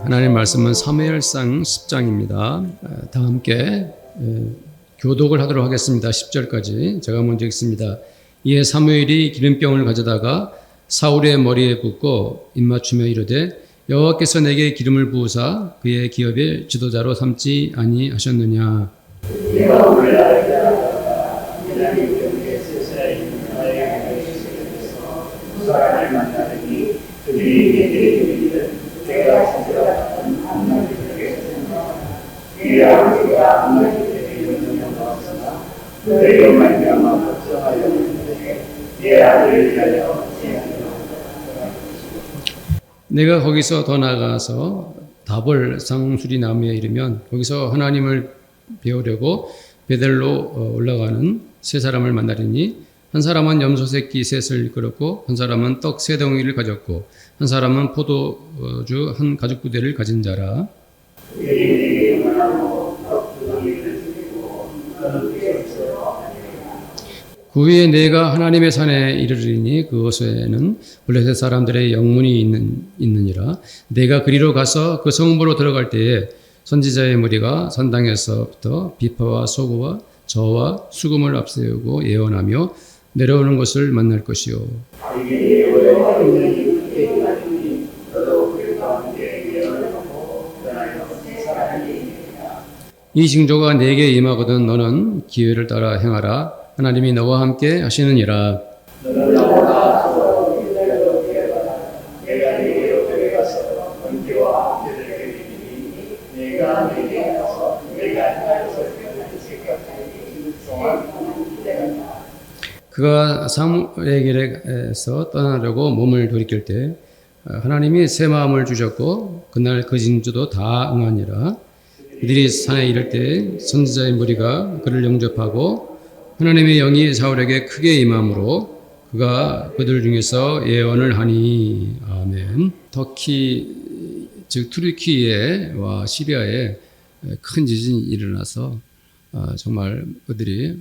하나님 말씀은 사무엘상 10장입니다. 다 함께 교독을 하도록 하겠습니다. 10절까지 제가 먼저 읽습니다. 이에 사무엘이 기름병을 가져다가 사울의 머리에 붓고 입맞추며 이르되 여호와께서 내게 기름을 부으사 그의 기업의 지도자로 삼지 아니하셨느냐. 내가 거기서 더 나아가서 다볼 상수리 나무에 이르면 거기서 하나님을 배우려고 베델로 올라가는 세 사람을 만나리니 한 사람은 염소 새끼 셋을 이끌었고 한 사람은 떡 세 덩이를 가졌고 한 사람은 포도주 한 가죽 부대를 가진 자라. 그 후에 내가 하나님의 산에 이르리니 그곳에는 블레셋 사람들의 영문이 있느니라. 내가 그리로 가서 그 성읍으로 들어갈 때에 선지자의 무리가 산당에서부터 비파와 소고와 저와 수금을 앞세우고 예언하며 내려오는 것을 만날 것이요. 이 징조가 내게 임하거든 너는 기회를 따라 행하라. 하나님이 너와 함께 하시느니라. 그가 사무엘에게서 떠나려고 몸을 돌이킬 때 하나님이 새 마음을 주셨고 그날 그 징조도 다 응하니라. 이들이 산에 이를 때 선지자의 무리가 그를 영접하고 하나님의 영이 사울에게 크게 임함으로 그가 그들 중에서 예언을 하니. 아멘. 터키 즉 투르키예와 시리아에 큰 지진이 일어나서 정말 그들이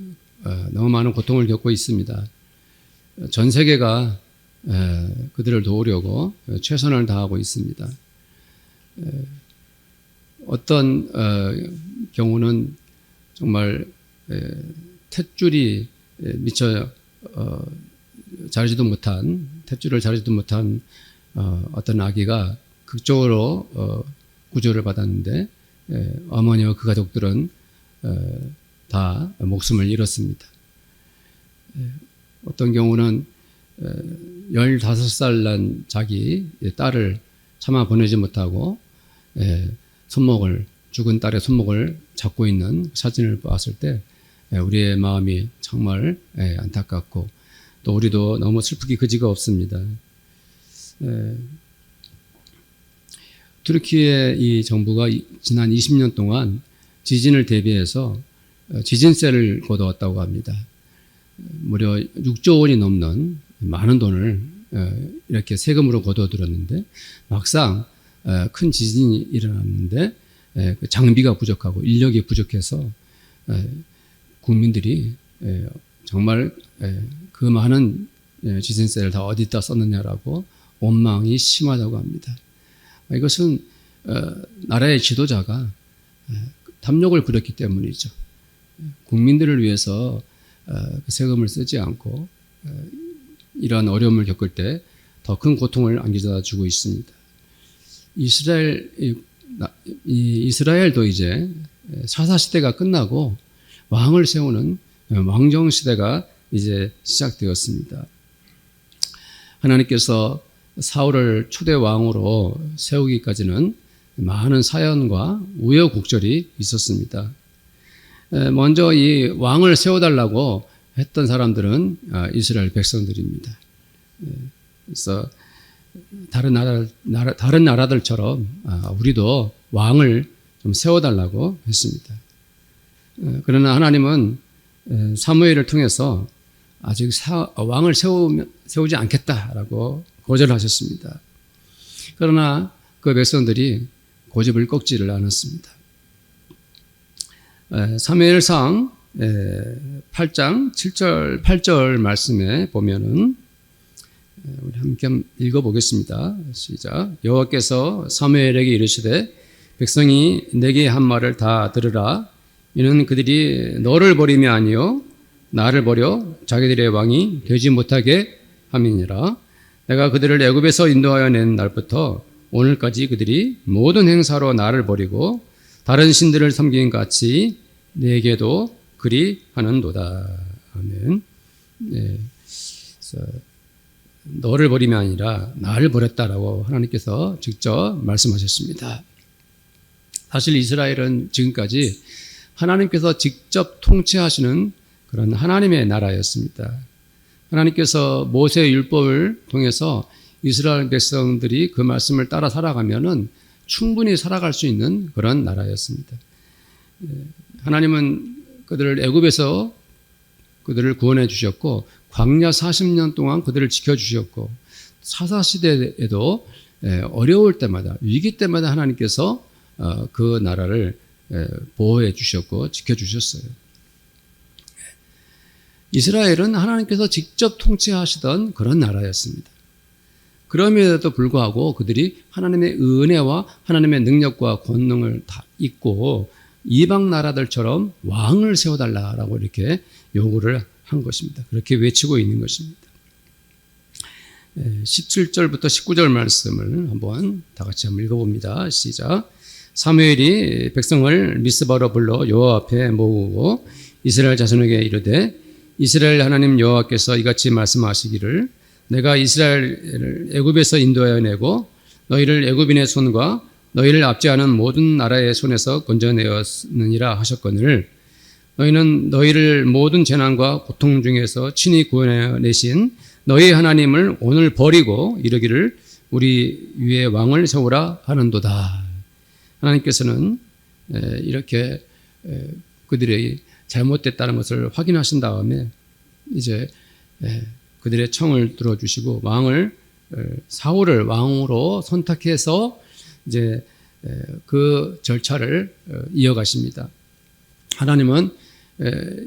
너무 많은 고통을 겪고 있습니다. 전 세계가 그들을 도우려고 최선을 다하고 있습니다. 어떤 경우는 정말 탯줄이 미처 자르지도 못한 탯줄을 자르지도 못한 어떤 아기가 극적으로 구조를 받았는데 어머니와 그 가족들은 다 목숨을 잃었습니다. 어떤 경우는 15살 난 자기 딸을 차마 보내지 못하고 죽은 딸의 손목을 잡고 있는 사진을 봤을 때 우리의 마음이 정말 안타깝고 또 우리도 너무 슬프기 그지가 없습니다. 투르키의 이 정부가 지난 20년 동안 지진을 대비해서 지진세를 걷어왔다고 합니다. 무려 6조 원이 넘는 많은 돈을 이렇게 세금으로 걷어들었는데 막상 큰 지진이 일어났는데 장비가 부족하고 인력이 부족해서 국민들이 정말 그 많은 지진세를 다 어디다 썼느냐라고 원망이 심하다고 합니다. 이것은 나라의 지도자가 탐욕을 부렸기 때문이죠. 국민들을 위해서 세금을 쓰지 않고 이러한 어려움을 겪을 때 더 큰 고통을 안겨다 주고 있습니다. 이스라엘도 이제 사사시대가 끝나고 왕을 세우는 왕정시대가 이제 시작되었습니다. 하나님께서 사울을 초대 왕으로 세우기까지는 많은 사연과 우여곡절이 있었습니다. 먼저 이 왕을 세워달라고 했던 사람들은 이스라엘 백성들입니다. 그래서 다른 나라들처럼 우리도 왕을 좀 세워달라고 했습니다. 그러나 하나님은 사무엘을 통해서 아직 왕을 세우지 않겠다라고 거절하셨습니다. 그러나 그 백성들이 고집을 꺾지를 않았습니다. 사무엘상 8장 7절 8절 말씀에 보면은 우리 함께 읽어보겠습니다. 시작. 여호와께서 사무엘에게 이르시되 백성이 내게 한 말을 다 들으라. 이는 그들이 너를 버림이 아니요 나를 버려 자기들의 왕이 되지 못하게 함이니라. 내가 그들을 애굽에서 인도하여 낸 날부터 오늘까지 그들이 모든 행사로 나를 버리고 다른 신들을 섬긴 같이 내게도 그리 하는도다. 아멘. 네. 너를 버림이 아니라 나를 버렸다라고 하나님께서 직접 말씀하셨습니다. 사실 이스라엘은 지금까지 하나님께서 직접 통치하시는 그런 하나님의 나라였습니다. 하나님께서 모세의 율법을 통해서 이스라엘 백성들이 그 말씀을 따라 살아가면은 충분히 살아갈 수 있는 그런 나라였습니다. 하나님은 그들을 애굽에서 그들을 구원해 주셨고 광야 40년 동안 그들을 지켜주셨고 사사시대에도 어려울 때마다 위기 때마다 하나님께서 그 나라를 보호해 주셨고 지켜주셨어요. 이스라엘은 하나님께서 직접 통치하시던 그런 나라였습니다. 그럼에도 불구하고 그들이 하나님의 은혜와 하나님의 능력과 권능을 다 잊고 이방 나라들처럼 왕을 세워달라라고 이렇게 요구를 한 것입니다. 그렇게 외치고 있는 것입니다. 17절부터 19절 말씀을 한번 다 같이 한번 읽어봅니다. 시작. 사무엘이 백성을 미스바로 불러 여호와 앞에 모으고 이스라엘 자손에게 이르되 이스라엘 하나님 여호와께서 이같이 말씀하시기를 내가 이스라엘을 애굽에서 인도하여 내고 너희를 애굽인의 손과 너희를 압제하는 모든 나라의 손에서 건져내었느니라 하셨거늘 너희는 너희를 모든 재난과 고통 중에서 친히 구원해내신 너희 하나님을 오늘 버리고 이르기를 우리 위에 왕을 세우라 하는도다. 하나님께서는 이렇게 그들의 잘못됐다는 것을 확인하신 다음에 이제 그들의 청을 들어주시고 왕을 사울을 왕으로 선택해서 이제 그 절차를 이어가십니다. 하나님은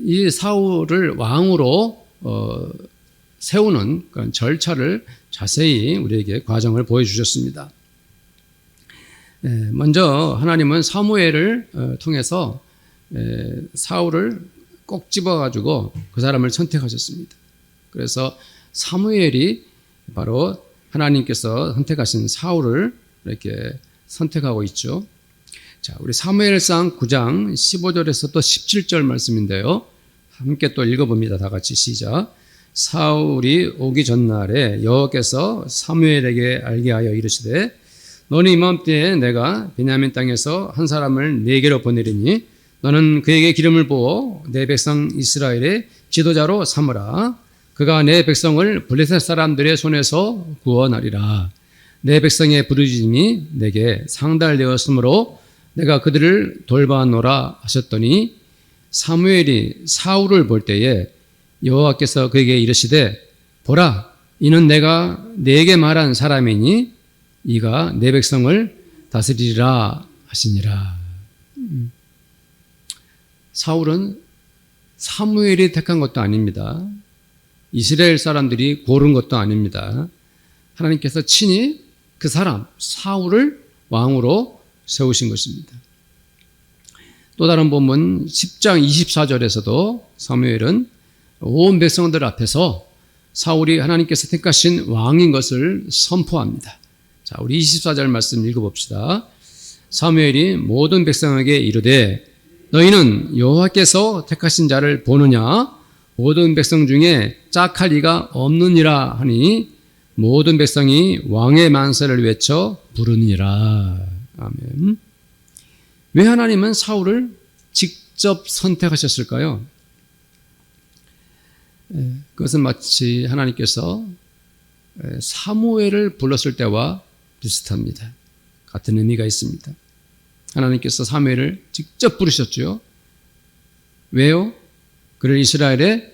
이 사울을 왕으로 세우는 그런 절차를 자세히 우리에게 과정을 보여주셨습니다. 먼저 하나님은 사무엘을 통해서 사울을 꼭 집어가지고 그 사람을 선택하셨습니다. 그래서 사무엘이 바로 하나님께서 선택하신 사울을 이렇게 선택하고 있죠. 자, 우리 사무엘상 9장 15절에서 또 17절 말씀인데요. 함께 또 읽어봅니다. 다 같이 시작. 사울이 오기 전날에 여호와께서 사무엘에게 알게 하여 이르시되 너는 이맘때에 내가 베냐민 땅에서 한 사람을 내게로 보내리니 너는 그에게 기름을 부어 내 백성 이스라엘의 지도자로 삼으라. 그가 내 백성을 블레셋 사람들의 손에서 구원하리라. 내 백성의 부르짖음이 내게 상달되었으므로 내가 그들을 돌봐노라 하셨더니 사무엘이 사울을 볼 때에 여호와께서 그에게 이르시되 보라 이는 내가 네게 말한 사람이니 이가 내 백성을 다스리리라 하시니라. 사울은 사무엘이 택한 것도 아닙니다. 이스라엘 사람들이 고른 것도 아닙니다. 하나님께서 친히 그 사람 사울을 왕으로 세우신 것입니다. 또 다른 본문 10장 24절에서도 사무엘은 온 백성들 앞에서 사울이 하나님께서 택하신 왕인 것을 선포합니다. 자, 우리 24절 말씀 읽어봅시다. 사무엘이 모든 백성에게 이르되 너희는 여호와께서 택하신 자를 보느냐? 모든 백성 중에 짝할 이가 없느니라 하니 모든 백성이 왕의 만세를 외쳐 부르니라. 아멘. 왜 하나님은 사울을 직접 선택하셨을까요? 그것은 마치 하나님께서 사무엘을 불렀을 때와 비슷합니다. 같은 의미가 있습니다. 하나님께서 사무엘을 직접 부르셨죠. 왜요? 그를 이스라엘의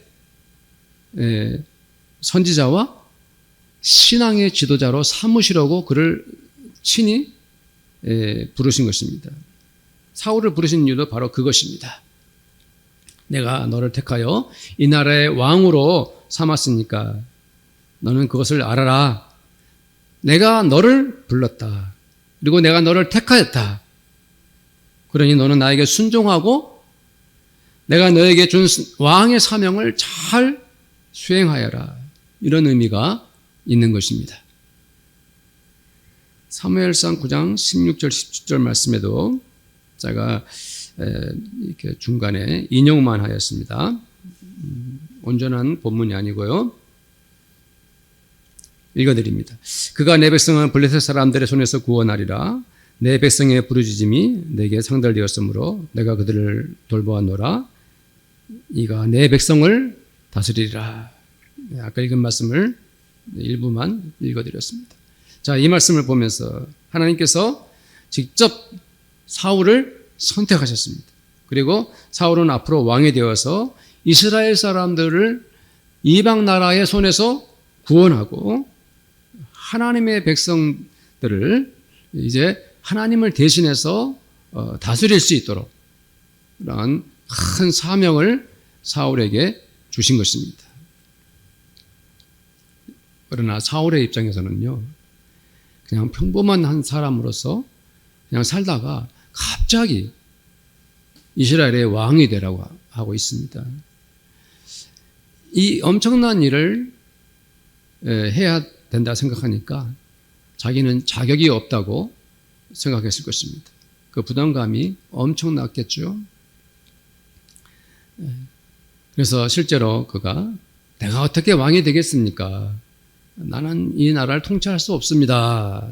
선지자와 신앙의 지도자로 삼으시려고 그를 친히 부르신 것입니다. 사울을 부르신 이유도 바로 그것입니다. 내가 너를 택하여 이 나라의 왕으로 삼았으니까 너는 그것을 알아라. 내가 너를 불렀다. 그리고 내가 너를 택하였다. 그러니 너는 나에게 순종하고 내가 너에게 준 왕의 사명을 잘 수행하여라. 이런 의미가 있는 것입니다. 사무엘상 9장 16절 17절 말씀에도 제가 이렇게 중간에 인용만 하였습니다. 온전한 본문이 아니고요. 읽어드립니다. 그가 내 백성을 블레셋 사람들의 손에서 구원하리라. 내 백성의 부르짖음이 내게 상달되었으므로 내가 그들을 돌보았노라. 이가 내 백성을 다스리리라. 아까 읽은 말씀을 일부만 읽어드렸습니다. 자, 이 말씀을 보면서 하나님께서 직접 사울을 선택하셨습니다. 그리고 사울은 앞으로 왕이 되어서 이스라엘 사람들을 이방 나라의 손에서 구원하고 하나님의 백성들을 이제 하나님을 대신해서 다스릴 수 있도록 그런 큰 사명을 사울에게 주신 것입니다. 그러나 사울의 입장에서는요, 그냥 평범한 한 사람으로서 그냥 살다가 갑자기 이스라엘의 왕이 되라고 하고 있습니다. 이 엄청난 일을 해야 된다 생각하니까 자기는 자격이 없다고 생각했을 것입니다. 그 부담감이 엄청났겠죠. 그래서 실제로 그가 내가 어떻게 왕이 되겠습니까? 나는 이 나라를 통치할 수 없습니다.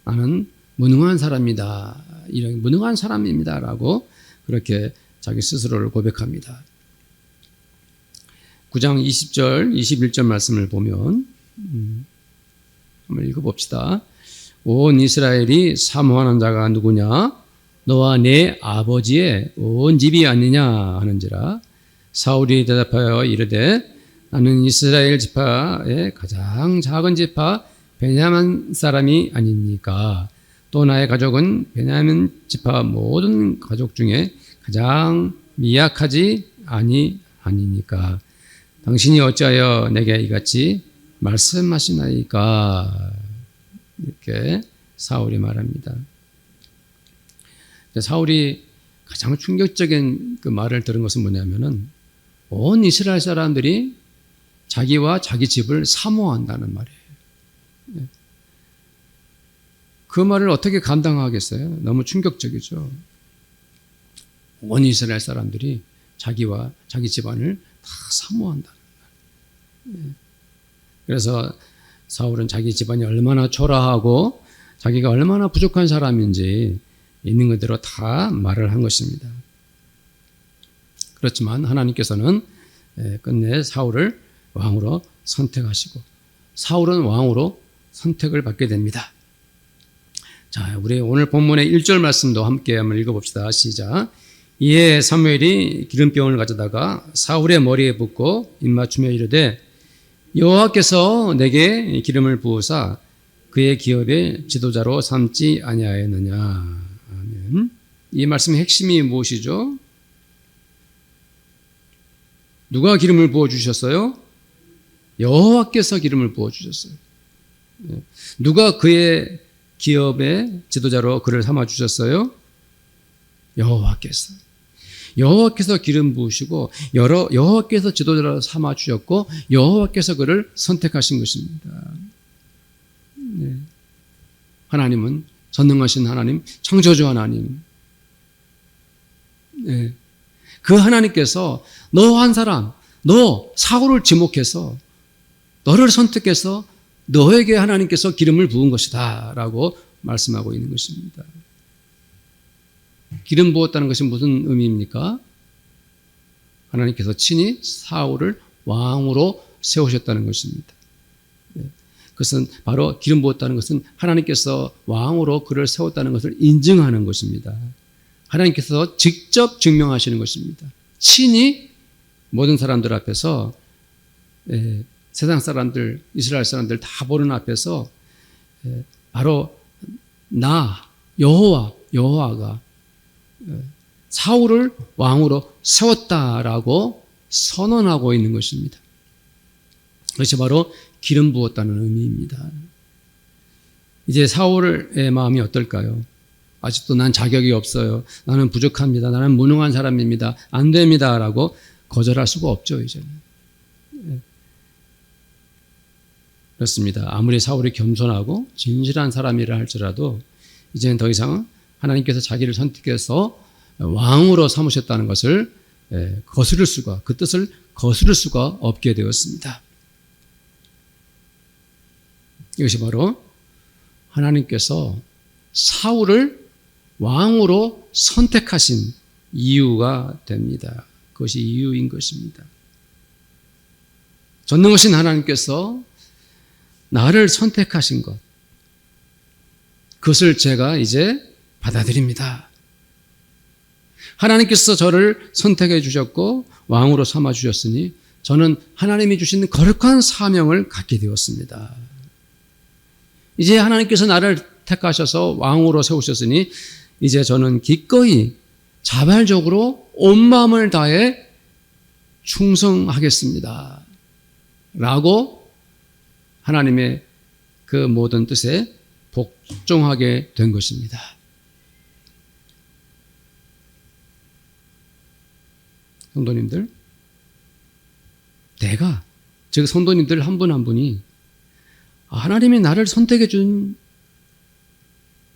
나는 무능한 사람이다. 이런 무능한 사람입니다. 라고 그렇게 자기 스스로를 고백합니다. 9장 20절, 21절 말씀을 보면 한번 읽어봅시다. 온 이스라엘이 사모하는 자가 누구냐? 너와 내 아버지의 온 집이 아니냐 하는지라. 사울이 대답하여 이르되 나는 이스라엘 지파의 가장 작은 지파 베냐민 사람이 아니니까 또 나의 가족은 베냐민 지파 모든 가족 중에 가장 미약하지 아니니까 당신이 어찌하여 내게 이같이 말씀하시나이까. 이렇게 사울이 말합니다. 사울이 가장 충격적인 그 말을 들은 것은 뭐냐면은 온 이스라엘 사람들이 자기와 자기 집을 사모한다는 말이에요. 그 말을 어떻게 감당하겠어요? 너무 충격적이죠. 온 이스라엘 사람들이 자기와 자기 집안을 다 사모한다는 말. 그래서 사울은 자기 집안이 얼마나 초라하고 자기가 얼마나 부족한 사람인지 있는 그대로 다 말을 한 것입니다. 그렇지만 하나님께서는 끝내 사울을 왕으로 선택하시고 사울은 왕으로 선택을 받게 됩니다. 자, 우리 오늘 본문의 1절 말씀도 함께 한번 읽어봅시다. 시작. 이에 사무엘이 기름병을 가져다가 사울의 머리에 붓고 입맞추며 이르되 여호와께서 내게 기름을 부으사 그의 기업의 지도자로 삼지 아니하였느냐. 아멘. 이 말씀의 핵심이 무엇이죠? 누가 기름을 부어주셨어요? 여호와께서 기름을 부어주셨어요. 누가 그의 기업의 지도자로 그를 삼아주셨어요? 여호와께서. 여호와께서 기름 부으시고 여호와께서 지도자로 삼아주셨고 여호와께서 그를 선택하신 것입니다. 네. 하나님은 전능하신 하나님, 창조주 하나님. 네. 그 하나님께서 너 한 사람, 너 사울을 지목해서 너를 선택해서 너에게 하나님께서 기름을 부은 것이다 라고 말씀하고 있는 것입니다. 기름 부었다는 것이 무슨 의미입니까? 하나님께서 친히 사울을 왕으로 세우셨다는 것입니다. 그것은 바로 기름 부었다는 것은 하나님께서 왕으로 그를 세웠다는 것을 인증하는 것입니다. 하나님께서 직접 증명하시는 것입니다. 친히 모든 사람들 앞에서 세상 사람들, 이스라엘 사람들 다 보는 앞에서 바로 나 여호와가 사울을 왕으로 세웠다라고 선언하고 있는 것입니다. 그것이 바로 기름 부었다는 의미입니다. 이제 사울의 마음이 어떨까요? 아직도 난 자격이 없어요. 나는 부족합니다. 나는 무능한 사람입니다. 안 됩니다. 라고 거절할 수가 없죠, 이제는. 그렇습니다. 아무리 사울이 겸손하고 진실한 사람이라 할지라도 이제는 더 이상 하나님께서 자기를 선택해서 왕으로 삼으셨다는 것을 거스를 수가, 그 뜻을 거스를 수가 없게 되었습니다. 이것이 바로 하나님께서 사울을 왕으로 선택하신 이유가 됩니다. 그것이 이유인 것입니다. 전능하신 하나님께서 나를 선택하신 것, 그것을 제가 이제 받아들입니다. 하나님께서 저를 선택해 주셨고 왕으로 삼아 주셨으니 저는 하나님이 주신 거룩한 사명을 갖게 되었습니다. 이제 하나님께서 나를 택하셔서 왕으로 세우셨으니 이제 저는 기꺼이 자발적으로 온 마음을 다해 충성하겠습니다. 라고 하나님의 그 모든 뜻에 복종하게 된 것입니다. 성도님들, 즉 성도님들 한 분 한 분이 하나님이 나를 선택해 준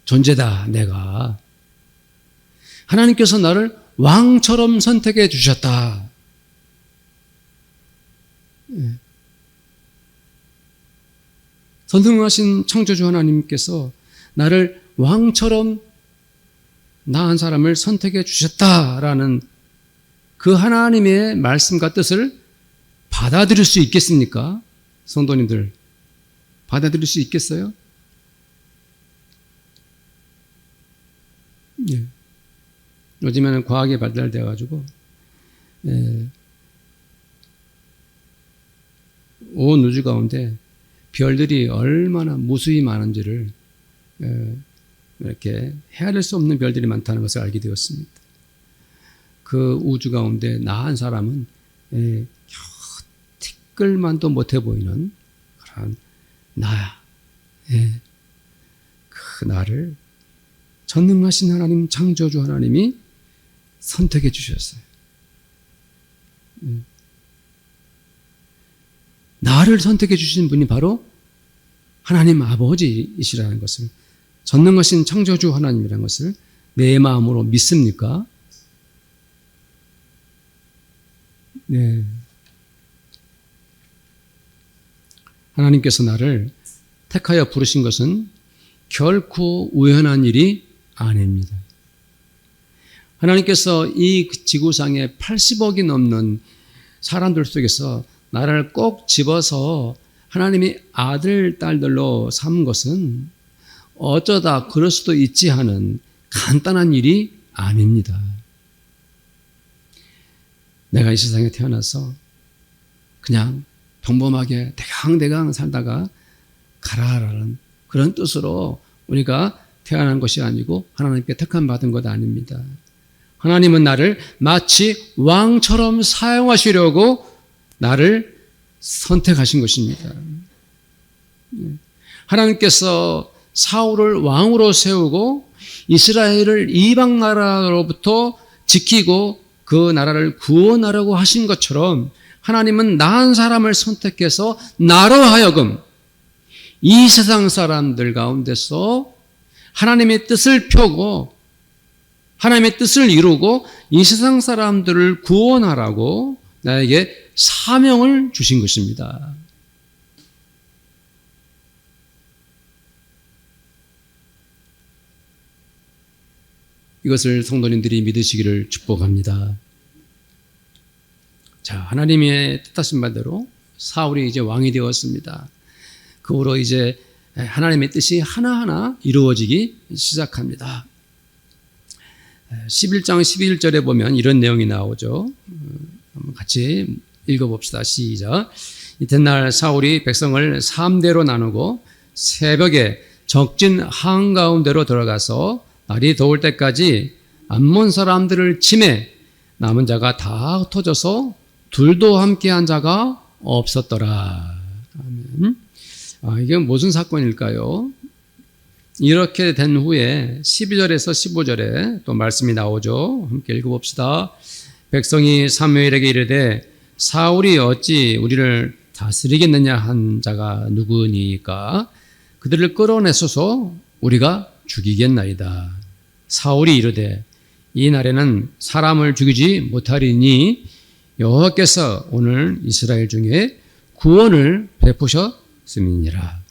존재다, 내가. 하나님께서 나를 왕처럼 선택해 주셨다. 선능하신 창조주 하나님께서 나를 왕처럼 나 한 사람을 선택해 주셨다라는 그 하나님의 말씀과 뜻을 받아들일 수 있겠습니까? 성도님들, 받아들일 수 있겠어요? 예. 요즘에는 과학이 발달되어가지고 온 우주 가운데 별들이 얼마나 무수히 많은지를 이렇게 헤아릴 수 없는 별들이 많다는 것을 알게 되었습니다. 그 우주 가운데 나 한 사람은 겨우 티끌만도 못해 보이는 그런 나야. 그 나를 전능하신 하나님, 창조주 하나님이 선택해 주셨어요. 나를 선택해 주신 분이 바로 하나님 아버지이시라는 것을, 전능하신 창조주 하나님이라는 것을 내 마음으로 믿습니까? 네. 하나님께서 나를 택하여 부르신 것은 결코 우연한 일이 아닙니다. 하나님께서 이 지구상에 80억이 넘는 사람들 속에서 나를 꼭 집어서 하나님이 아들, 딸들로 삼은 것은 어쩌다 그럴 수도 있지 하는 간단한 일이 아닙니다. 내가 이 세상에 태어나서 그냥 평범하게 대강대강 살다가 가라라는 그런 뜻으로 우리가 태어난 것이 아니고 하나님께 택함 받은 것 아닙니다. 하나님은 나를 마치 왕처럼 사용하시려고 나를 선택하신 것입니다. 하나님께서 사울을 왕으로 세우고 이스라엘을 이방 나라로부터 지키고 그 나라를 구원하려고 하신 것처럼 하나님은 나 한 사람을 선택해서 나로 하여금 이 세상 사람들 가운데서 하나님의 뜻을 펴고 하나님의 뜻을 이루고 이 세상 사람들을 구원하라고 나에게 사명을 주신 것입니다. 이것을 성도님들이 믿으시기를 축복합니다. 자, 하나님의 뜻하신 바대로 사울이 이제 왕이 되었습니다. 그 후로 이제 하나님의 뜻이 하나하나 이루어지기 시작합니다. 11장 11절에 보면 이런 내용이 나오죠. 한번 같이 읽어봅시다. 시작. 이튿날 사울이 백성을 3대로 나누고 새벽에 적진 한가운데로 들어가서 날이 더울 때까지 암몬 사람들을 치매 남은 자가 다 흩어져서 둘도 함께한 자가 없었더라. 이게 무슨 사건일까요? 이렇게 된 후에 12절에서 15절에 또 말씀이 나오죠. 함께 읽어봅시다. 백성이 사무엘에게 이르되 사울이 어찌 우리를 다스리겠느냐 한 자가 누구니까 그들을 끌어내소서 우리가 죽이겠나이다. 사울이 이르되 이 날에는 사람을 죽이지 못하리니 여호와께서 오늘 이스라엘 중에 구원을 베푸셨음이니라.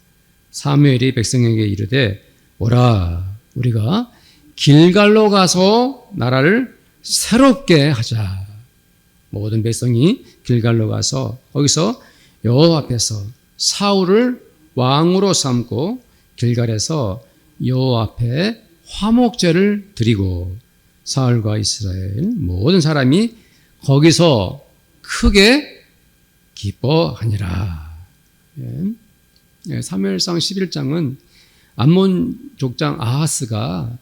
사무엘이 백성에게 이르되 오라 우리가 길갈로 가서 나라를 새롭게 하자. 모든 백성이 길갈로 가서 거기서 여호와 앞에서 사울을 왕으로 삼고 길갈에서 여호와 앞에 화목제를 드리고 사울과 이스라엘 모든 사람이 거기서 크게 기뻐하니라. 사무엘상 11장은 암몬 족장 아하스가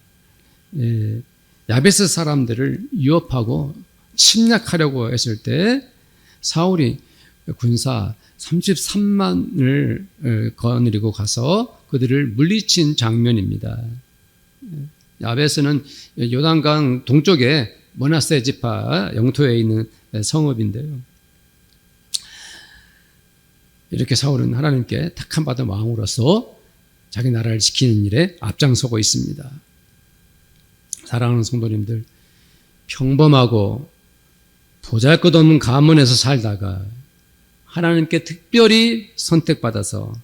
야베스 사람들을 위협하고 침략하려고 했을 때 사울이 군사 33만을 거느리고 가서 그들을 물리친 장면입니다. 야베스는 요단강 동쪽에 므낫세 지파 영토에 있는 성읍인데요. 이렇게 사울은 하나님께 택함 받은 왕으로서 자기 나라를 지키는 일에 앞장서고 있습니다. 사랑하는 성도님들, 평범하고 보잘것없는 가문에서 살다가 하나님께 특별히 선택받아서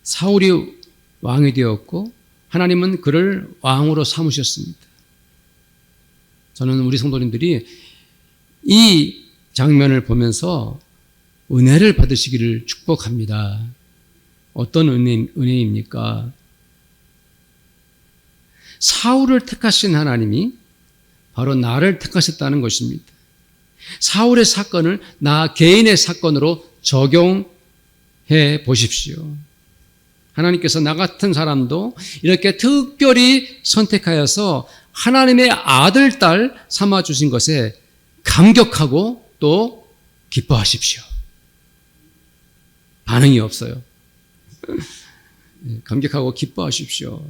사울이 왕이 되었고 하나님은 그를 왕으로 삼으셨습니다. 저는 우리 성도님들이 이 장면을 보면서 은혜를 받으시기를 축복합니다. 어떤 은혜입니까? 사울을 택하신 하나님이 바로 나를 택하셨다는 것입니다. 사울의 사건을 나 개인의 사건으로 적용해 보십시오. 하나님께서 나 같은 사람도 이렇게 특별히 선택하여서 하나님의 아들, 딸 삼아주신 것에 감격하고 또 기뻐하십시오. 반응이 없어요. 감격하고 기뻐하십시오.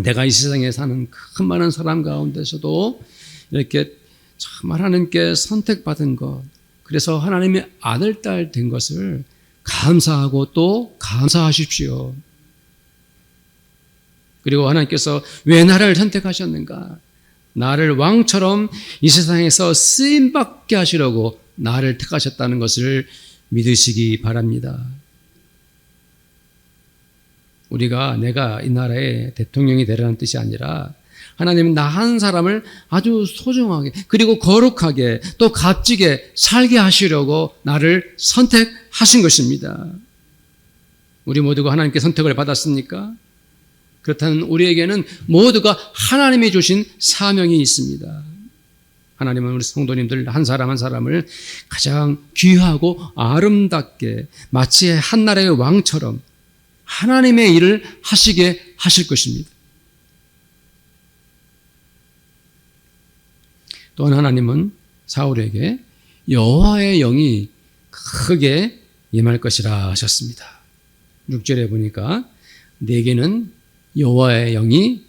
내가 이 세상에 사는 큰 많은 사람 가운데서도 이렇게 참 하나님께 선택받은 것, 그래서 하나님의 아들, 딸 된 것을 감사하고 또 감사하십시오. 그리고 하나님께서 왜 나를 선택하셨는가? 나를 왕처럼 이 세상에서 쓰임받게 하시려고 나를 택하셨다는 것을 믿으시기 바랍니다. 내가 이 나라의 대통령이 되라는 뜻이 아니라 하나님은 나 한 사람을 아주 소중하게 그리고 거룩하게 또 값지게 살게 하시려고 나를 선택하신 것입니다. 우리 모두가 하나님께 선택을 받았습니까? 그렇다면 우리에게는 모두가 하나님이 주신 사명이 있습니다. 하나님은 우리 성도님들 한 사람 한 사람을 가장 귀하고 아름답게 마치 한 나라의 왕처럼 하나님의 일을 하시게 하실 것입니다. 또한 하나님은 사울에게 여호와의 영이 크게 임할 것이라 하셨습니다. 6절에 보니까 내게는 여호와의 영이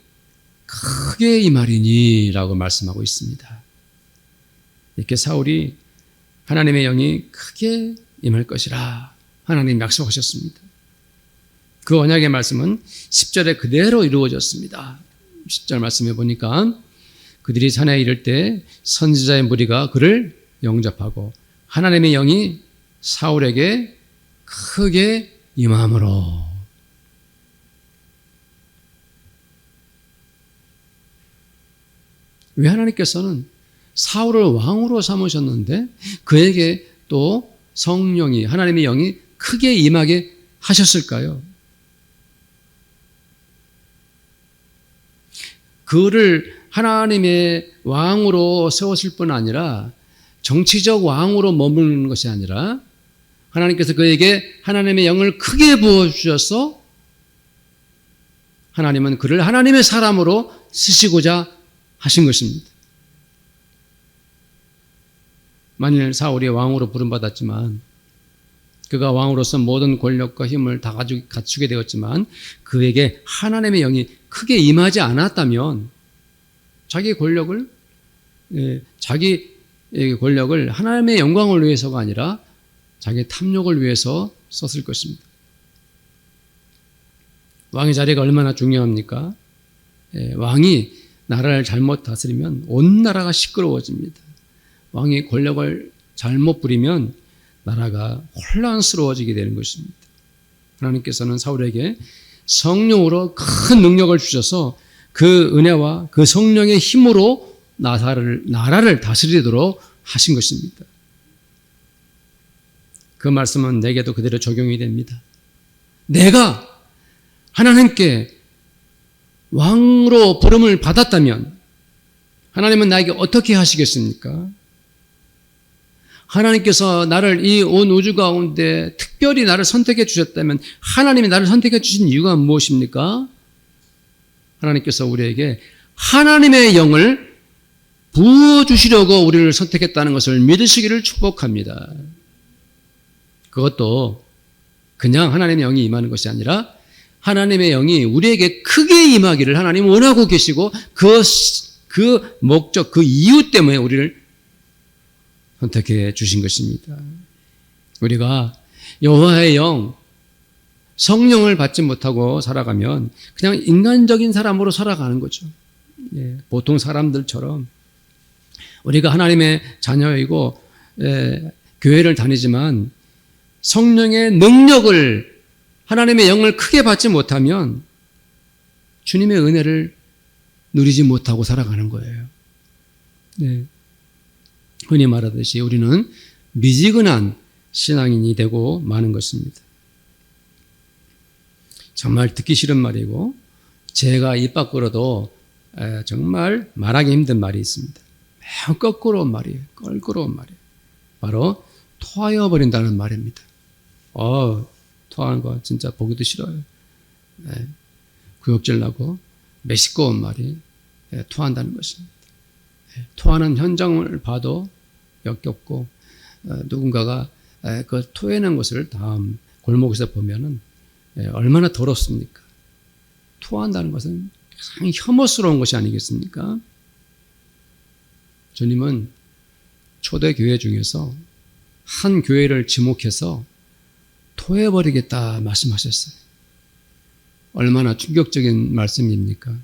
크게 임하리니 라고 말씀하고 있습니다. 이렇게 사울이 하나님의 영이 크게 임할 것이라 하나님 약속하셨습니다. 그 언약의 말씀은 10절에 그대로 이루어졌습니다. 10절 말씀해 보니까 그들이 산에 이를 때 선지자의 무리가 그를 영접하고 하나님의 영이 사울에게 크게 임함으로. 왜 하나님께서는 사울을 왕으로 삼으셨는데 그에게 또 성령이 하나님의 영이 크게 임하게 하셨을까요? 그를 하나님의 왕으로 세우실 뿐 아니라 정치적 왕으로 머무르는 것이 아니라 하나님께서 그에게 하나님의 영을 크게 부어주셔서 하나님은 그를 하나님의 사람으로 쓰시고자 하신 것입니다. 만일 사울이 왕으로 부름받았지만 그가 왕으로서 모든 권력과 힘을 다 갖추게 되었지만 그에게 하나님의 영이 크게 임하지 않았다면 자기 권력을 하나님의 영광을 위해서가 아니라 자기 탐욕을 위해서 썼을 것입니다. 왕의 자리가 얼마나 중요합니까? 왕이 나라를 잘못 다스리면 온 나라가 시끄러워집니다. 왕이 권력을 잘못 부리면 나라가 혼란스러워지게 되는 것입니다. 하나님께서는 사울에게 성령으로 큰 능력을 주셔서 그 은혜와 그 성령의 힘으로 나라를 다스리도록 하신 것입니다. 그 말씀은 내게도 그대로 적용이 됩니다. 내가 하나님께 왕으로 부름을 받았다면 하나님은 나에게 어떻게 하시겠습니까? 하나님께서 나를 이 온 우주 가운데 특별히 나를 선택해 주셨다면 하나님이 나를 선택해 주신 이유가 무엇입니까? 하나님께서 우리에게 하나님의 영을 부어주시려고 우리를 선택했다는 것을 믿으시기를 축복합니다. 그것도 그냥 하나님의 영이 임하는 것이 아니라 하나님의 영이 우리에게 크게 임하기를 하나님 원하고 계시고 그 목적, 그 이유 때문에 우리를 선택해 주신 것입니다. 우리가 여호와의 영, 성령을 받지 못하고 살아가면 그냥 인간적인 사람으로 살아가는 거죠. 보통 사람들처럼 우리가 하나님의 자녀이고 교회를 다니지만 성령의 능력을 하나님의 영을 크게 받지 못하면 주님의 은혜를 누리지 못하고 살아가는 거예요. 흔히 말하듯이 우리는 미지근한 신앙인이 되고 마는 것입니다. 정말 듣기 싫은 말이고 제가 입 밖으로도 정말 말하기 힘든 말이 있습니다. 매우 껄끄러운 말이에요. 껄끄러운 말이에요. 바로 토하여 버린다는 말입니다. 토하는 거 진짜 보기도 싫어요. 구역질 나고 메시꺼운 말이 토한다는 것입니다. 토하는 현장을 봐도 역겹고 누군가가 그 토해낸 것을 다음 골목에서 보면은 얼마나 더럽습니까? 토한다는 것은 가장 혐오스러운 것이 아니겠습니까? 주님은 초대교회 중에서 한 교회를 지목해서 토해버리겠다 말씀하셨어요. 얼마나 충격적인 말씀입니까?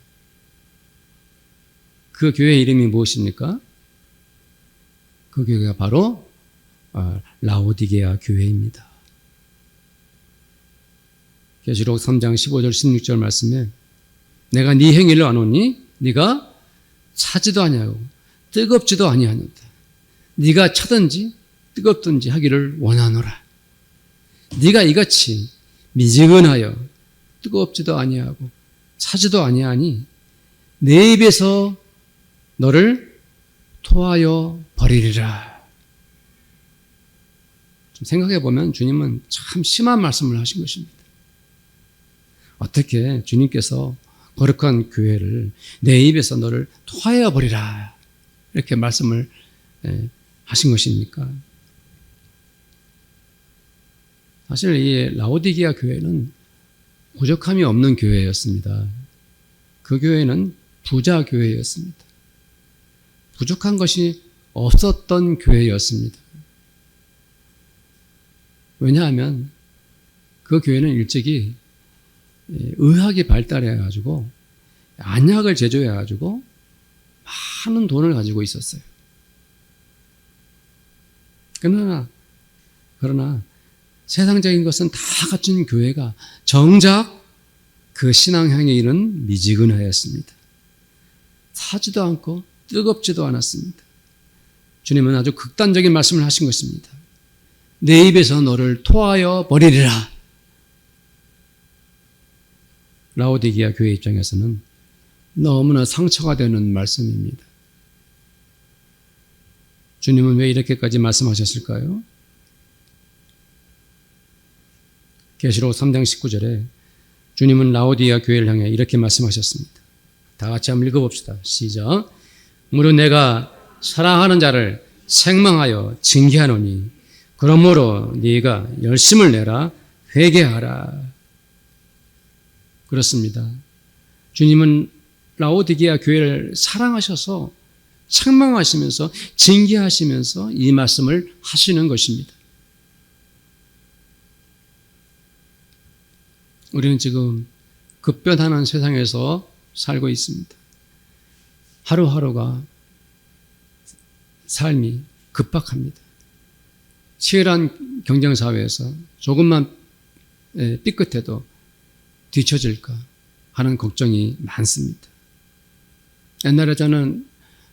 그 교회 이름이 무엇입니까? 그 교회가 바로 라오디게아 교회입니다. 계시록 3장 15절 16절 말씀에 내가 네 행위를 아노니 네가 차지도 아니하고 뜨겁지도 아니하는데 네가 차든지 뜨겁든지 하기를 원하노라. 네가 이같이 미지근하여 뜨겁지도 아니하고 차지도 아니하니 내 입에서 너를 토하여 버리리라. 좀 생각해 보면 주님은 참 심한 말씀을 하신 것입니다. 어떻게 주님께서 거룩한 교회를 내 입에서 너를 토하여 버리라 이렇게 말씀을 하신 것입니까? 사실 이 라오디게아 교회는 부족함이 없는 교회였습니다. 그 교회는 부자 교회였습니다. 부족한 것이 없었던 교회였습니다. 왜냐하면 그 교회는 일찍이 의학이 발달해가지고 안약을 제조해가지고 많은 돈을 가지고 있었어요. 그러나 세상적인 것은 다 갖춘 교회가 정작 그 신앙향에 이른 미지근하였습니다. 타지도 않고 뜨겁지도 않았습니다. 주님은 아주 극단적인 말씀을 하신 것입니다. 내 입에서 너를 토하여 버리리라. 라오디게아 교회 입장에서는 너무나 상처가 되는 말씀입니다. 주님은 왜 이렇게까지 말씀하셨을까요? 계시록 3장 19절에 주님은 라오디게아 교회를 향해 이렇게 말씀하셨습니다. 다 같이 한번 읽어봅시다. 시작. 무릇 내가 사랑하는 자를 책망하여 징계하노니 그러므로 네가 열심을 내라. 회개하라. 그렇습니다. 주님은 라오디게아 교회를 사랑하셔서 책망하시면서 징계하시면서 이 말씀을 하시는 것입니다. 우리는 지금 급변하는 세상에서 살고 있습니다. 하루하루가 삶이 급박합니다. 치열한 경쟁사회에서 조금만 삐끗해도 뒤처질까 하는 걱정이 많습니다. 옛날에 저는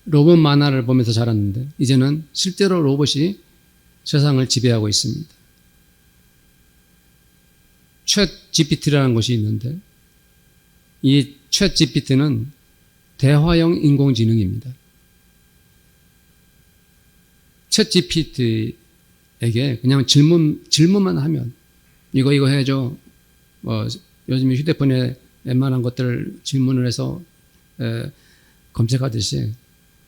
로봇 만화를 보면서 자랐는데 이제는 실제로 로봇이 세상을 지배하고 있습니다. 챗 GPT라는 것이 있는데 이 챗 GPT는 대화형 인공지능입니다. 챗 GPT에게 그냥 질문만 하면 이거 해줘. 요즘 휴대폰에 웬만한 것들 질문을 해서 검색하듯이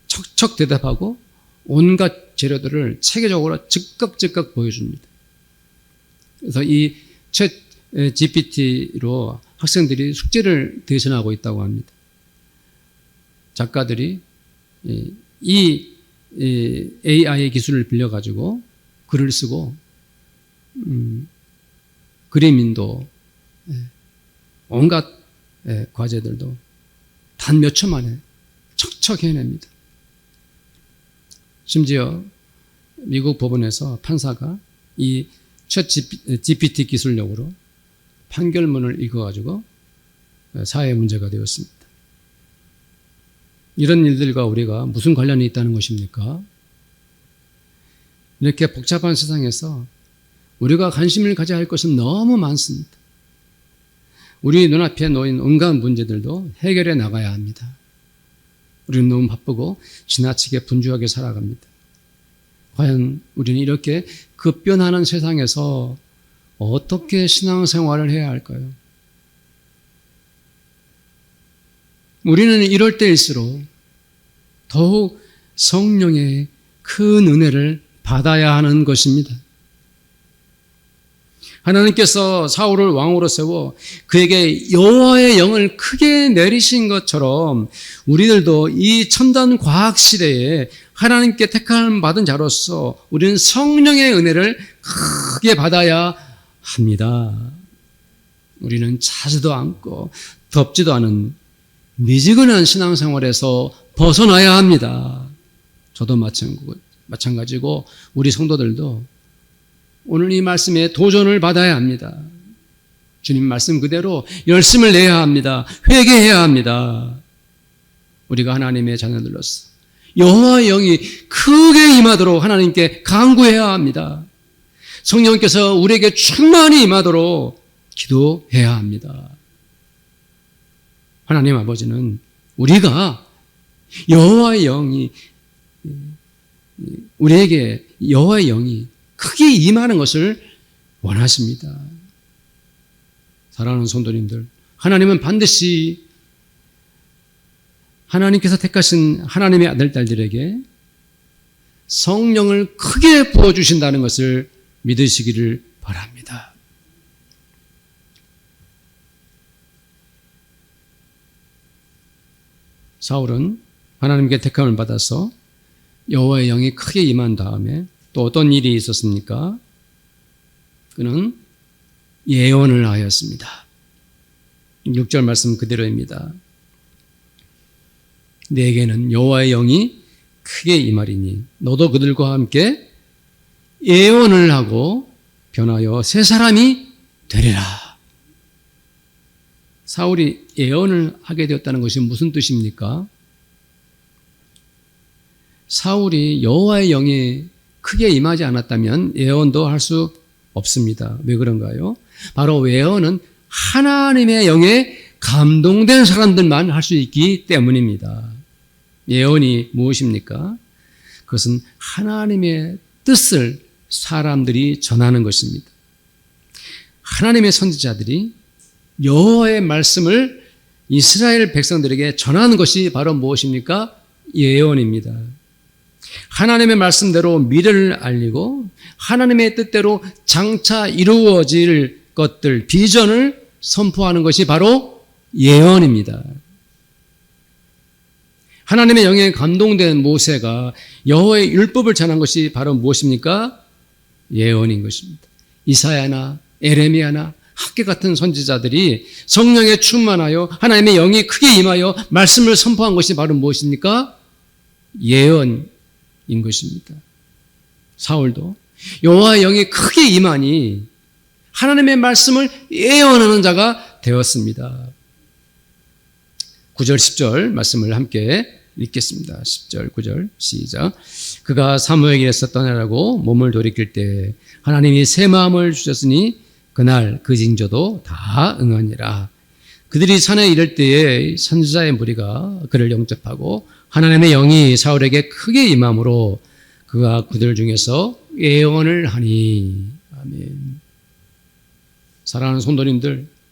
척척 대답하고 온갖 재료들을 체계적으로 즉각 보여줍니다. 그래서 이 챗 GPT로 학생들이 숙제를 대신하고 있다고 합니다. 작가들이 이 AI 기술을 빌려가지고 글을 쓰고 그림인도 온갖 과제들도 단 몇 초 만에 척척 해냅니다. 심지어 미국 법원에서 판사가 이 챗 GPT 기술력으로 판결문을 읽어가지고 사회 문제가 되었습니다. 이런 일들과 우리가 무슨 관련이 있다는 것입니까? 이렇게 복잡한 세상에서 우리가 관심을 가져야 할 것은 너무 많습니다. 우리 눈앞에 놓인 온갖 문제들도 해결해 나가야 합니다. 우리는 너무 바쁘고 지나치게 분주하게 살아갑니다. 과연 우리는 이렇게 급변하는 세상에서 어떻게 신앙생활을 해야 할까요? 우리는 이럴 때일수록 더욱 성령의 큰 은혜를 받아야 하는 것입니다. 하나님께서 사울을 왕으로 세워 그에게 여호와의 영을 크게 내리신 것처럼 우리들도 이 첨단 과학 시대에 하나님께 택함 받은 자로서 우리는 성령의 은혜를 크게 받아야 합니다. 우리는 차지도 않고 덥지도 않은 미지근한 신앙생활에서 벗어나야 합니다. 저도 마찬가지고 우리 성도들도 오늘 이 말씀에 도전을 받아야 합니다. 주님 말씀 그대로 열심을 내야 합니다. 회개해야 합니다. 우리가 하나님의 자녀들로서 여호와의 영이 크게 임하도록 하나님께 간구해야 합니다. 성령께서 우리에게 충만히 임하도록 기도해야 합니다. 하나님 아버지는 우리가 여호와의 영이 우리에게 여호와의 영이 크게 임하는 것을 원하십니다. 사랑하는 성도님들, 하나님은 반드시 하나님께서 택하신 하나님의 아들, 딸들에게 성령을 크게 부어주신다는 것을 믿으시기를 바랍니다. 사울은 하나님께 택함을 받아서 여호와의 영이 크게 임한 다음에 또 어떤 일이 있었습니까? 그는 예언을 하였습니다. 6절 말씀 그대로입니다. 내게는 여호와의 영이 크게 임하리니 너도 그들과 함께 예언을 하고 변하여 새 사람이 되리라. 사울이 예언을 하게 되었다는 것이 무슨 뜻입니까? 사울이 여호와의 영이 크게 임하지 않았다면 예언도 할 수 없습니다. 왜 그런가요? 바로 예언은 하나님의 영에 감동된 사람들만 할 수 있기 때문입니다. 예언이 무엇입니까? 그것은 하나님의 뜻을 사람들이 전하는 것입니다. 하나님의 선지자들이 여호와의 말씀을 이스라엘 백성들에게 전하는 것이 바로 무엇입니까? 예언입니다. 하나님의 말씀대로 미래를 알리고 하나님의 뜻대로 장차 이루어질 것들, 비전을 선포하는 것이 바로 예언입니다. 하나님의 영에 감동된 모세가 여호와의 율법을 전한 것이 바로 무엇입니까? 예언인 것입니다. 이사야나 에레미야나 학계 같은 선지자들이 성령에 충만하여 하나님의 영이 크게 임하여 말씀을 선포한 것이 바로 무엇입니까? 예언인 것입니다. 사울도 여호와의 영이 크게 임하니 하나님의 말씀을 예언하는 자가 되었습니다. 9절 10절 말씀을 함께 읽겠습니다. 10절 9절 시작. 그가 사무엘에게서 떠나라고 몸을 돌이킬 때 하나님이 새 마음을 주셨으니 그날 그 징조도 다 응하니라. 그들이 산에 이를 때에 선지자의 무리가 그를 영접하고 하나님의 영이 사울에게 크게 임함으로 그가 그들 중에서 예언을 하니. 아멘. 사랑하는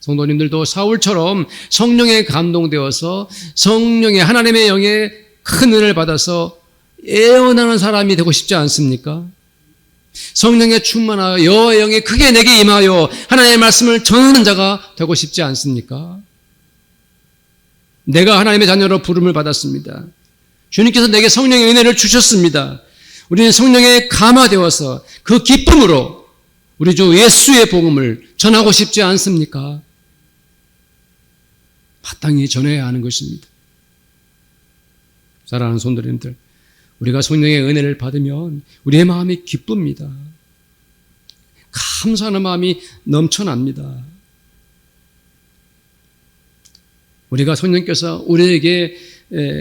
성도님들도 사울처럼 성령에 감동되어서 성령의 하나님의 영에 큰 은혜를 받아서 예언하는 사람이 되고 싶지 않습니까? 성령에 충만하여 여호와의 영이 크게 내게 임하여 하나님의 말씀을 전하는 자가 되고 싶지 않습니까? 내가 하나님의 자녀로 부름을 받았습니다. 주님께서 내게 성령의 은혜를 주셨습니다. 우리는 성령에 감화되어서 그 기쁨으로 우리 주 예수의 복음을 전하고 싶지 않습니까? 마땅히 전해야 하는 것입니다. 사랑하는 성도님들, 우리가 성령의 은혜를 받으면 우리의 마음이 기쁩니다. 감사하는 마음이 넘쳐납니다. 우리가 성령께서 우리에게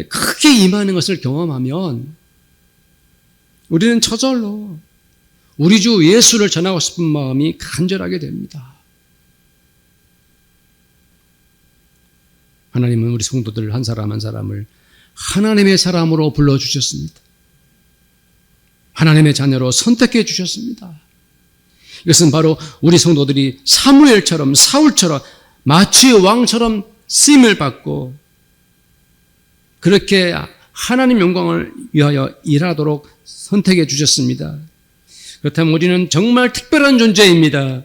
크게 임하는 것을 경험하면 우리는 저절로 우리 주 예수를 전하고 싶은 마음이 간절하게 됩니다. 하나님은 우리 성도들 한 사람 한 사람을 하나님의 사람으로 불러주셨습니다. 하나님의 자녀로 선택해 주셨습니다. 이것은 바로 우리 성도들이 사무엘처럼 사울처럼 마치 왕처럼 쓰임을 받고 그렇게 하나님 영광을 위하여 일하도록 선택해 주셨습니다. 그렇다면 우리는 정말 특별한 존재입니다.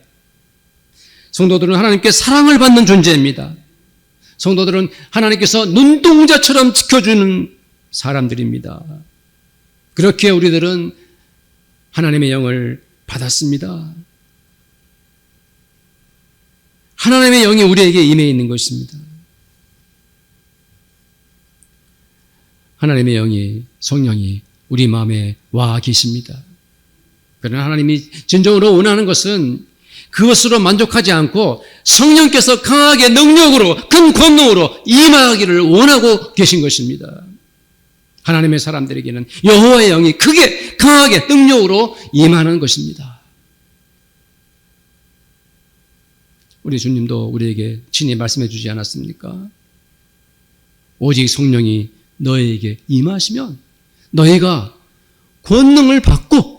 성도들은 하나님께 사랑을 받는 존재입니다. 성도들은 하나님께서 눈동자처럼 지켜주는 사람들입니다. 그렇게 우리들은 하나님의 영을 받았습니다. 하나님의 영이 우리에게 임해 있는 것입니다. 하나님의 영이, 성령이 우리 마음에 와 계십니다. 그러나 하나님이 진정으로 원하는 것은 그것으로 만족하지 않고 성령께서 강하게 능력으로 큰 권능으로 임하기를 원하고 계신 것입니다. 하나님의 사람들에게는 여호와의 영이 크게 강하게 능력으로 임하는 것입니다. 우리 주님도 우리에게 친히 말씀해 주지 않았습니까? 오직 성령이 너희에게 임하시면 너희가 권능을 받고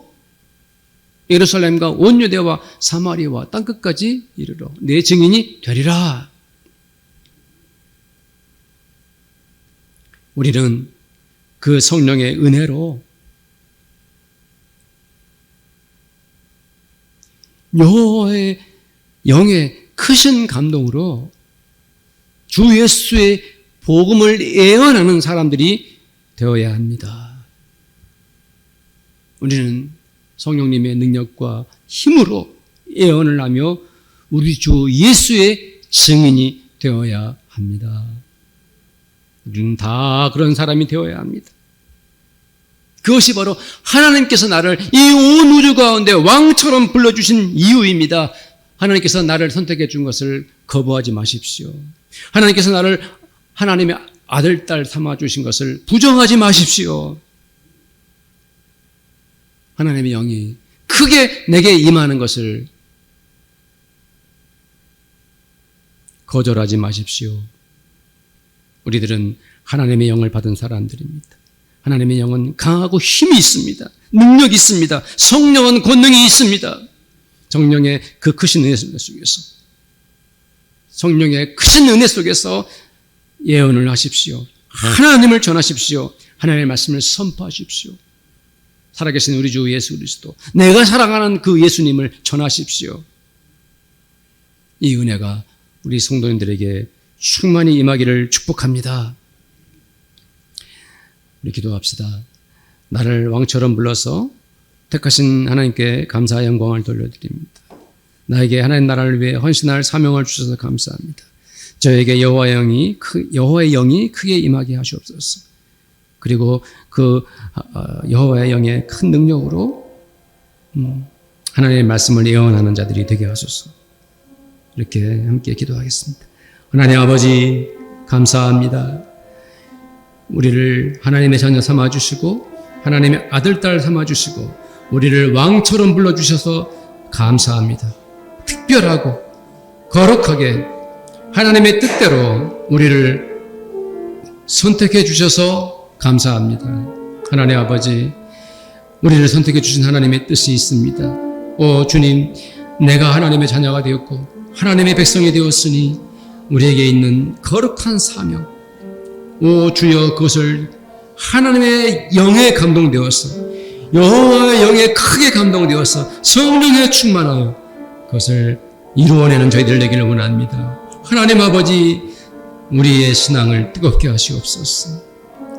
예루살렘과 온 유대와 사마리아와 땅끝까지 이르러 내 증인이 되리라. 우리는 그 성령의 은혜로 여호와의 영의 크신 감동으로 주 예수의 복음을 예언하는 사람들이 되어야 합니다. 우리는 성령님의 능력과 힘으로 예언을 하며 우리 주 예수의 증인이 되어야 합니다. 우리는 다 그런 사람이 되어야 합니다. 그것이 바로 하나님께서 나를 이 온 우주 가운데 왕처럼 불러주신 이유입니다. 하나님께서 나를 선택해 준 것을 거부하지 마십시오. 하나님께서 나를 하나님의 아들, 딸 삼아 주신 것을 부정하지 마십시오. 하나님의 영이 크게 내게 임하는 것을 거절하지 마십시오. 우리들은 하나님의 영을 받은 사람들입니다. 하나님의 영은 강하고 힘이 있습니다. 능력이 있습니다. 성령은 권능이 있습니다. 성령의 그 크신 은혜 속에서, 성령의 크신 은혜 속에서 예언을 하십시오. 하나님을 전하십시오. 하나님의 말씀을 선포하십시오. 살아계신 우리 주 예수 그리스도, 내가 사랑하는 그 예수님을 전하십시오. 이 은혜가 우리 성도님들에게 충만히 임하기를 축복합니다. 우리 기도합시다. 나를 왕처럼 불러서 택하신 하나님께 감사의 영광을 돌려드립니다. 나에게 하나님 나라를 위해 헌신할 사명을 주셔서 감사합니다. 저에게 여호와의 영이 크게 임하게 하시옵소서. 그리고 그 여호와의 영의 큰 능력으로 하나님의 말씀을 예언하는 자들이 되게 하소서. 이렇게 함께 기도하겠습니다. 하나님 아버지 감사합니다. 우리를 하나님의 자녀 삼아주시고 하나님의 아들, 딸 삼아주시고 우리를 왕처럼 불러주셔서 감사합니다. 특별하고 거룩하게 하나님의 뜻대로 우리를 선택해 주셔서 감사합니다. 하나님 아버지, 우리를 선택해 주신 하나님의 뜻이 있습니다. 오 주님, 내가 하나님의 자녀가 되었고 하나님의 백성이 되었으니 우리에게 있는 거룩한 사명, 오 주여, 그것을 하나님의 영에 감동되어서 여호와의 영에 크게 감동되어서 성령에 충만하여 그것을 이루어내는 저희들 되기를 원합니다. 하나님 아버지, 우리의 신앙을 뜨겁게 하시옵소서.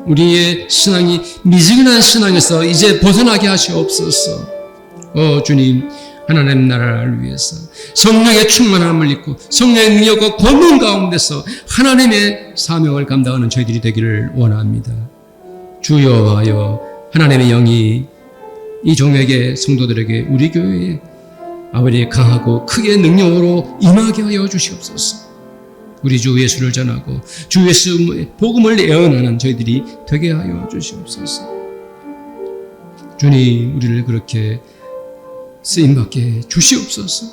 우리의 신앙이 미지근한 신앙에서 이제 벗어나게 하시옵소서. 주님, 하나님 나라를 위해서 성령의 충만함을 입고 성령의 능력과 권능 가운데서 하나님의 사명을 감당하는 저희들이 되기를 원합니다. 주여 하여 하나님의 영이 이 종에게, 성도들에게, 우리 교회에 아버지 강하고 크게 능력으로 임하게 하여 주시옵소서. 우리 주 예수를 전하고 주 예수의 복음을 예언하는 저희들이 되게 하여 주시옵소서. 주님, 우리를 그렇게 쓰임받게 주시옵소서.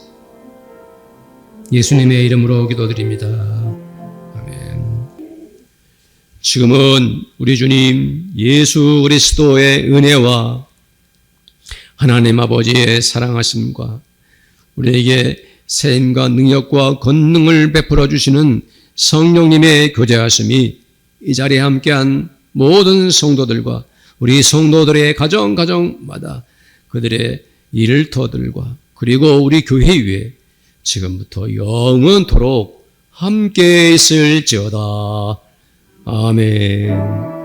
예수님의 이름으로 기도드립니다. 아멘. 지금은 우리 주님 예수 그리스도의 은혜와 하나님 아버지의 사랑하심과 우리에게 세임과 능력과 권능을 베풀어 주시는 성령님의 교제하심이 이 자리에 함께한 모든 성도들과 우리 성도들의 가정마다 그들의 일터들과 그리고 우리 교회 위에 지금부터 영원토록 함께 있을지어다. 아멘.